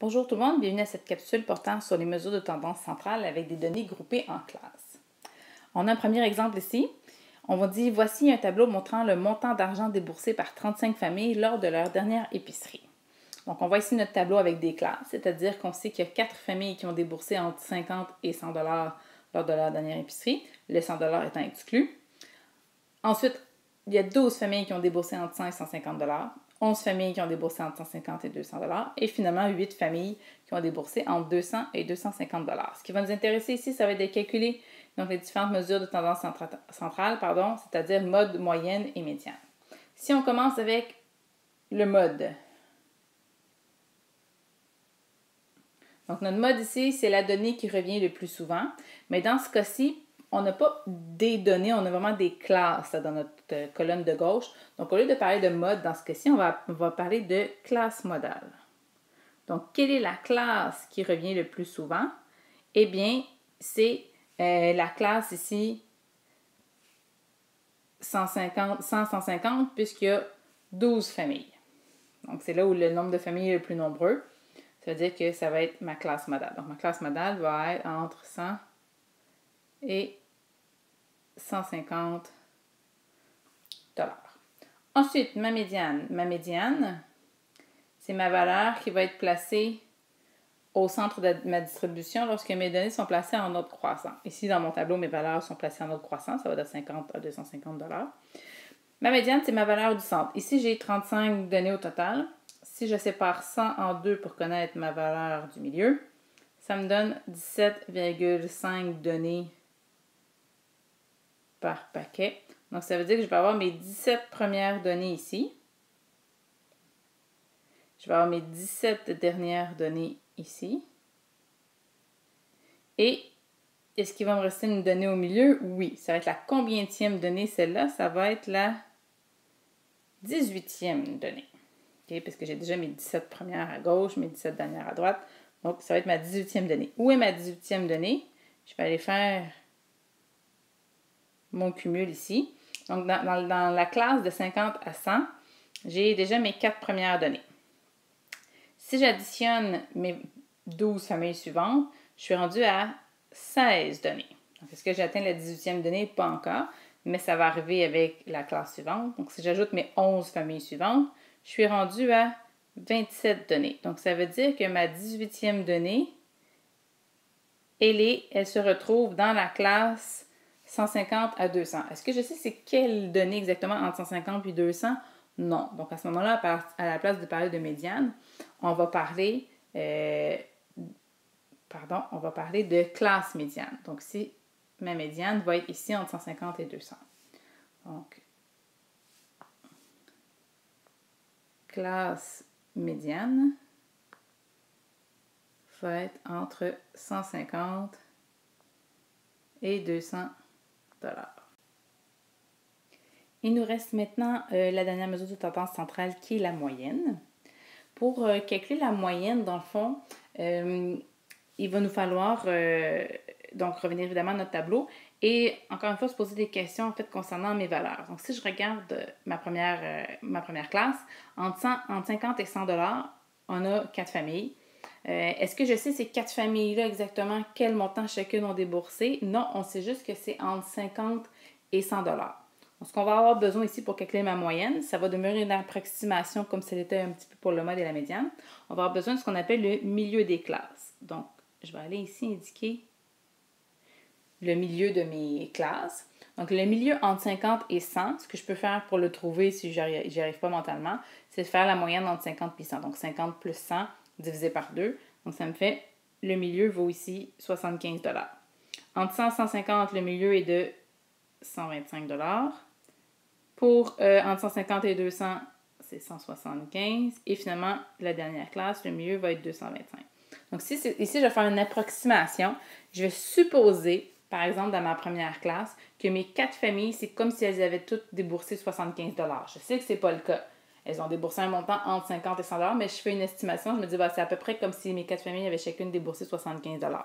Bonjour tout le monde, bienvenue à cette capsule portant sur les mesures de tendance centrale avec des données groupées en classes. On a un premier exemple ici. On va dire, voici un tableau montrant le montant d'argent déboursé par 35 familles lors de leur dernière épicerie. Donc on voit ici notre tableau avec des classes, c'est-à-dire qu'on sait qu'il y a 4 familles qui ont déboursé entre 50 et 100 $ lors de leur dernière épicerie, le 100 $ étant exclu. Ensuite, il y a 12 familles qui ont déboursé entre 100 et 150 $, 11 familles qui ont déboursé entre 150 et 200 $ et finalement 8 familles qui ont déboursé entre 200 et 250 $. Ce qui va nous intéresser ici, ça va être de calculer donc, les différentes mesures de tendance centrale, c'est-à-dire mode, moyenne et médiane. Si on commence avec le mode. Donc notre mode ici, c'est la donnée qui revient le plus souvent, mais dans ce cas-ci, on n'a pas des données, on a vraiment des classes dans notre colonne de gauche. Donc, au lieu de parler de mode dans ce cas-ci, on va parler de classe modale. Donc, quelle est la classe qui revient le plus souvent? Eh bien, c'est la classe ici 100-150 puisqu'il y a 12 familles. Donc, c'est là où le nombre de familles est le plus nombreux. Ça veut dire que ça va être ma classe modale. Donc, ma classe modale va être entre 100 et 150 $. Ensuite, ma médiane. Ma médiane, c'est ma valeur qui va être placée au centre de ma distribution lorsque mes données sont placées en ordre croissant. Ici, dans mon tableau, mes valeurs sont placées en ordre croissant. Ça va de 50 à 250 $. Ma médiane, c'est ma valeur du centre. Ici, j'ai 35 données au total. Si je sépare 100 en deux pour connaître ma valeur du milieu, ça me donne 17,5 données par paquet. Donc, ça veut dire que je vais avoir mes 17 premières données ici. Je vais avoir mes 17 dernières données ici. Et est-ce qu'il va me rester une donnée au milieu? Oui. Ça va être la combienième donnée, celle-là? Ça va être la 18e donnée. Okay? Parce que j'ai déjà mes 17 premières à gauche, mes 17 dernières à droite. Donc, ça va être ma 18e donnée. Où est ma 18e donnée? Je vais aller faire mon cumul ici. Donc, dans la classe de 50 à 100, j'ai déjà mes 4 premières données. Si j'additionne mes 12 familles suivantes, je suis rendue à 16 données. Donc, est-ce que j'atteins la 18e donnée? Pas encore, mais ça va arriver avec la classe suivante. Donc, si j'ajoute mes 11 familles suivantes, je suis rendue à 27 données. Donc, ça veut dire que ma 18e donnée, elle se retrouve dans la classe 150 à 200. Est-ce que je sais c'est quelle donnée exactement entre 150 et 200? Non. Donc, à ce moment-là, à la place de parler de médiane, on va parler, de classe médiane. Donc, ici, ma médiane va être ici entre 150 et 200. Donc, classe médiane va être entre 150 et 200 $. Il nous reste maintenant la dernière mesure de tendance centrale qui est la moyenne. Pour calculer la moyenne, dans le fond, il va nous falloir donc revenir évidemment à notre tableau et encore une fois se poser des questions en fait concernant mes valeurs. Donc si je regarde ma première classe, entre 50 et 100 $, on a 4 familles. Est-ce que je sais ces 4 familles-là exactement quel montant chacune ont déboursé? Non, on sait juste que c'est entre 50 et 100 $. Donc, ce qu'on va avoir besoin ici pour calculer ma moyenne, ça va demeurer une approximation comme ce l'était un petit peu pour le mode et la médiane. On va avoir besoin de ce qu'on appelle le milieu des classes. Donc, je vais aller ici indiquer le milieu de mes classes. Donc, le milieu entre 50 et 100, ce que je peux faire pour le trouver si j'y arrive pas mentalement, c'est de faire la moyenne entre 50 et 100. Donc, 50 plus 100 divisé par 2. Donc, ça me fait, le milieu vaut ici 75 $. Entre 100 et 150, le milieu est de 125 $. Pour entre 150 et 200, c'est 175. Et finalement, la dernière classe, le milieu va être 225. Donc, ici, je vais faire une approximation. Je vais supposer, par exemple, dans ma première classe, que mes 4 familles, c'est comme si elles avaient toutes déboursé 75 $. Je sais que ce n'est pas le cas. Elles ont déboursé un montant entre 50 et 100 $, mais je fais une estimation. Je me dis, c'est à peu près comme si mes 4 familles avaient chacune déboursé 75 $.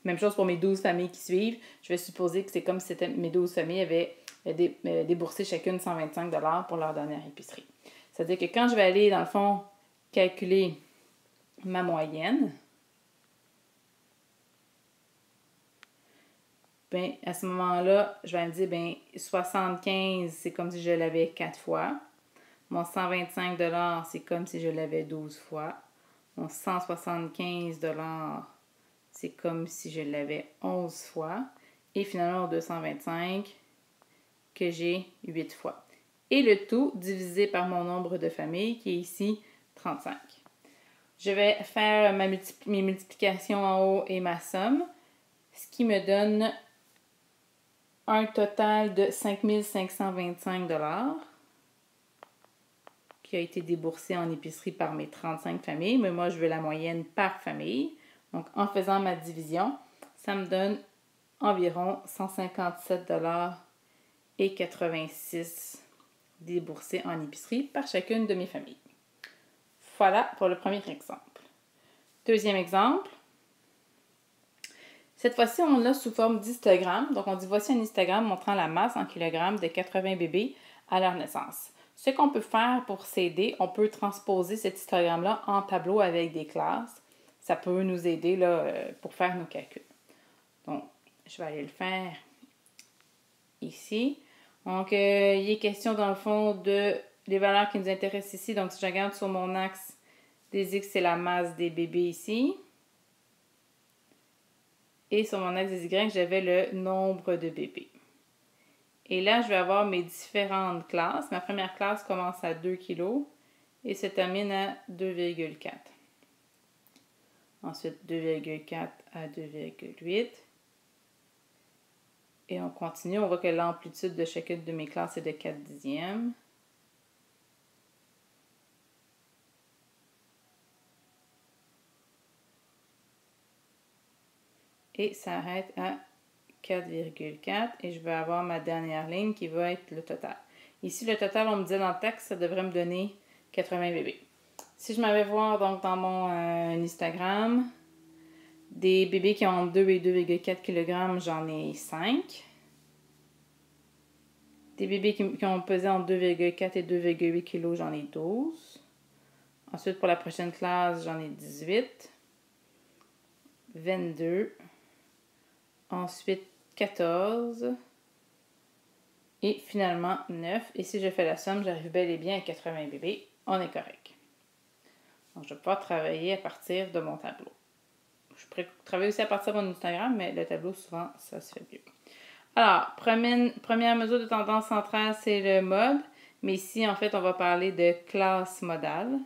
Même chose pour mes 12 familles qui suivent. Je vais supposer que c'est comme si mes 12 familles avaient déboursé chacune 125 $ pour leur dernière épicerie. C'est-à-dire que quand je vais aller, dans le fond, calculer ma moyenne, bien, à ce moment-là, je vais me dire, bien, 75, c'est comme si je l'avais 4 fois. Mon 125 $, c'est comme si je l'avais 12 fois. Mon 175 $, c'est comme si je l'avais 11 fois. Et finalement, mon 225, que j'ai 8 fois. Et le tout divisé par mon nombre de familles, qui est ici 35. Je vais faire mes multiplications en haut et ma somme, ce qui me donne un total de 5 525 $ qui a été déboursé en épicerie par mes 35 familles, mais moi, je veux la moyenne par famille. Donc, en faisant ma division, ça me donne environ 157 $ et 86 déboursés en épicerie par chacune de mes familles. Voilà pour le premier exemple. Deuxième exemple. Cette fois-ci, on l'a sous forme d'histogramme. Donc, on dit voici un histogramme montrant la masse en kilogrammes de 80 bébés à leur naissance. Ce qu'on peut faire pour s'aider, on peut transposer cet histogramme-là en tableau avec des classes. Ça peut nous aider là, pour faire nos calculs. Donc, je vais aller le faire ici. Donc, il est question dans le fond de les valeurs qui nous intéressent ici. Donc, si je regarde sur mon axe des X, c'est la masse des bébés ici. Et sur mon axe des Y, j'avais le nombre de bébés. Et là, je vais avoir mes différentes classes. Ma première classe commence à 2 kg et se termine à 2,4. Ensuite, 2,4 à 2,8. Et on continue. On voit que l'amplitude de chacune de mes classes est de 4 dixièmes. Et ça arrête à 4,4 et je vais avoir ma dernière ligne qui va être le total. Ici, le total, on me dit dans le texte, ça devrait me donner 80 bébés. Si je m'avais voir donc dans mon Instagram, des bébés qui ont 2 et 2,4 kg, j'en ai 5. Des bébés qui ont pesé entre 2,4 et 2,8 kg, j'en ai 12. Ensuite, pour la prochaine classe, j'en ai 18, 22, ensuite 14 et finalement 9. Et si je fais la somme, j'arrive bel et bien à 80 bébés. On est correct. Donc, je vais pouvoir travailler à partir de mon tableau. Je pourrais travailler aussi à partir de mon Instagram, mais le tableau, souvent, ça se fait mieux. Alors, première mesure de tendance centrale, c'est le mode. Mais ici, en fait, on va parler de classe modale.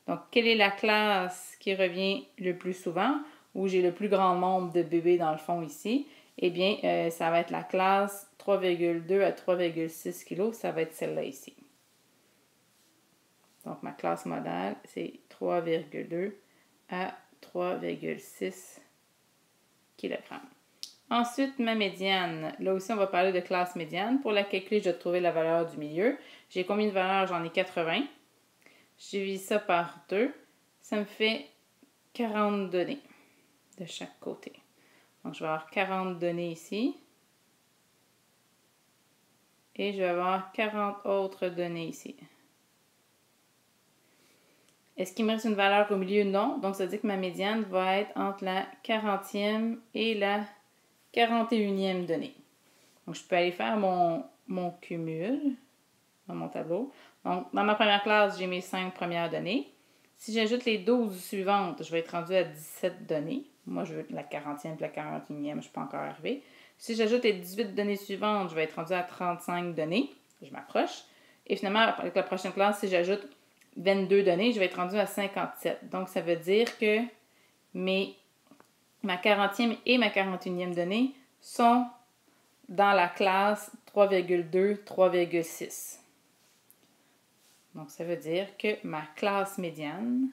Donc, quelle est la classe qui revient le plus souvent, où j'ai le plus grand nombre de bébés dans le fond ici? Eh bien, ça va être la classe 3,2 à 3,6 kg. Ça va être celle-là ici. Donc, ma classe modale, c'est 3,2 à 3,6 kg. Ensuite, ma médiane. Là aussi, on va parler de classe médiane. Pour la calculer, je vais trouver la valeur du milieu. J'ai combien de valeurs? J'en ai 80. Je divise ça par 2. Ça me fait 40 données de chaque côté. Donc, je vais avoir 40 données ici. Et je vais avoir 40 autres données ici. Est-ce qu'il me reste une valeur au milieu? Non. Donc, ça veut dire que ma médiane va être entre la 40e et la 41e donnée. Donc, je peux aller faire mon cumul dans mon tableau. Donc, dans ma première classe, j'ai mes 5 premières données. Si j'ajoute les 12 suivantes, je vais être rendu à 17 données. Moi, je veux la 40e et la 41e, je ne suis pas encore arrivée. Si j'ajoute les 18 données suivantes, je vais être rendu à 35 données. Je m'approche. Et finalement, avec la prochaine classe, si j'ajoute 22 données, je vais être rendu à 57. Donc, ça veut dire que ma 40e et ma 41e donnée sont dans la classe 3,2, 3,6. Donc, ça veut dire que ma classe médiane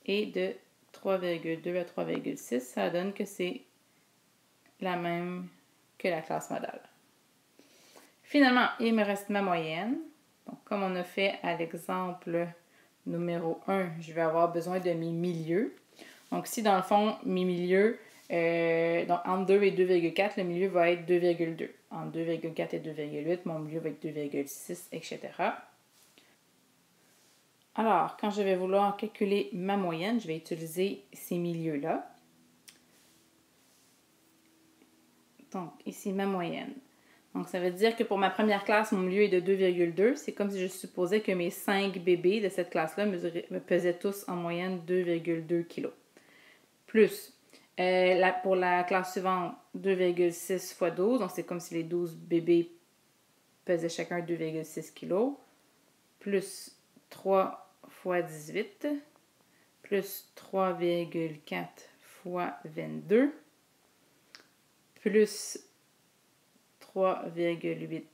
est de 3,2 à 3,6. Ça donne que c'est la même que la classe modale. Finalement, il me reste ma moyenne. Donc, comme on a fait à l'exemple numéro 1, je vais avoir besoin de mes milieux. Donc, si dans le fond, mes milieux, donc entre 2 et 2,4, le milieu va être 2,2. Entre 2,4 et 2,8, mon milieu va être 2,6, etc. Alors, quand je vais vouloir calculer ma moyenne, je vais utiliser ces milieux-là. Donc, ici, ma moyenne. Donc, ça veut dire que pour ma première classe, mon milieu est de 2,2. C'est comme si je supposais que mes 5 bébés de cette classe-là me pesaient tous en moyenne 2,2 kg. Plus, pour la classe suivante, 2,6 fois 12. Donc, c'est comme si les 12 bébés pesaient chacun 2,6 kg. Plus 3 fois 18. Plus 3,4 fois 22. Plus 3,8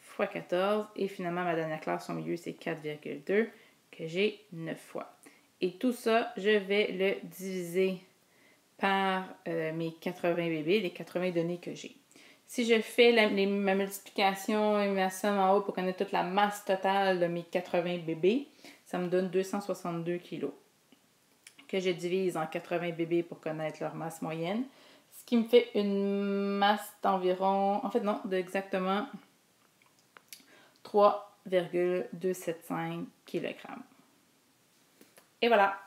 fois 14. Et finalement, ma dernière classe, son milieu, c'est 4,2 que j'ai 9 fois. Et tout ça, je vais le diviser par mes 80 bébés, les 80 données que j'ai. Si je fais ma multiplication et ma somme en haut pour connaître toute la masse totale de mes 80 bébés, ça me donne 262 kg. Que je divise en 80 bébés pour connaître leur masse moyenne. Ce qui me fait une masse d'environ, en fait non, d'exactement 3,275 kg. Et voilà!